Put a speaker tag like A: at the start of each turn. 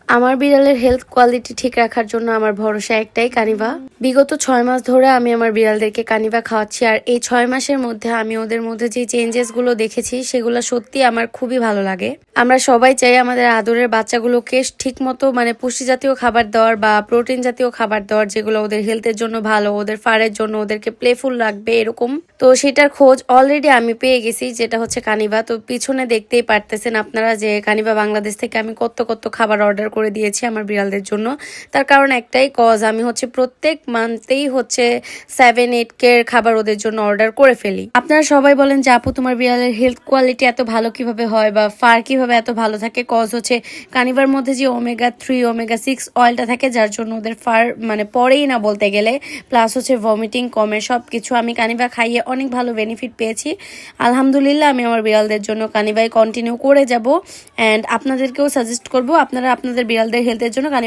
A: আমার বিড়ালের health quality ঠিক রাখার জন্য আমার ভরসা একটাই, কানিভা। বিগত 6 মাস ধরে আমি আমার বিড়ালদেরকে কানিভা খাওয়াচ্ছি, আর এই 6 মাসের মধ্যে আমি ওদের মধ্যে যে চেঞ্জেস গুলো দেখেছি সেগুলো সত্যি আমার খুবই ভালো লাগে। আমরা সবাই চাই আমাদের আদরের বাচ্চাগুলোকে ঠিক মতো মানে পুষ্টি জাতীয় খাবার দেওয়ার বা প্রোটিন জাতীয় খাবার দেওয়ার, যেগুলো ওদের হেলথের জন্য ভালো, ওদের ফারের জন্য, ওদেরকে প্লেফুল রাখবে এরকম। তো সেটার খোঁজ অলরেডি আমি পেয়ে গেছি, যেটা হচ্ছে কানিভা। তো পিছনে দেখতেই পারতেছেন আপনারা যে কানিভা বাংলাদেশ থেকে আমি কত কত খাবার অর্ডার করে দিয়েছি আমার বিড়ালদের জন্য। তার কারণ একটাই, কজ আমি হচ্ছে প্রত্যেক মান্থেই হচ্ছে 7-8 খাবার ওদের জন্য অর্ডার করে ফেলি। আপনারা সবাই বলেন যে আপু তোমার বিড়ালের হেলথ কোয়ালিটি এত ভালো কিভাবে হয় বা ফার কিভাবে এত ভালো থাকে? কজ হচ্ছে কানিভার মধ্যে যে ওমেগা-3 ওমেগা-6 অয়েলটা থাকে, যার জন্য ওদের ফার মানে পরেই না বলতে গেলে। প্লাস হচ্ছে ভমিটিং কমে, সব কিছু আমি কানিভা খাইয়ে অনেক ভালো বেনিফিট পেয়েছি আলহামদুলিল্লাহ। আমি আমার বিড়ালদের জন্য কানিভাই কন্টিনিউ করে যাব, অ্যান্ড আপনাদেরকেও সাজেস্ট করব আপনারা আপনাদের বিড়ালদের হেলথের জন্য কানিভা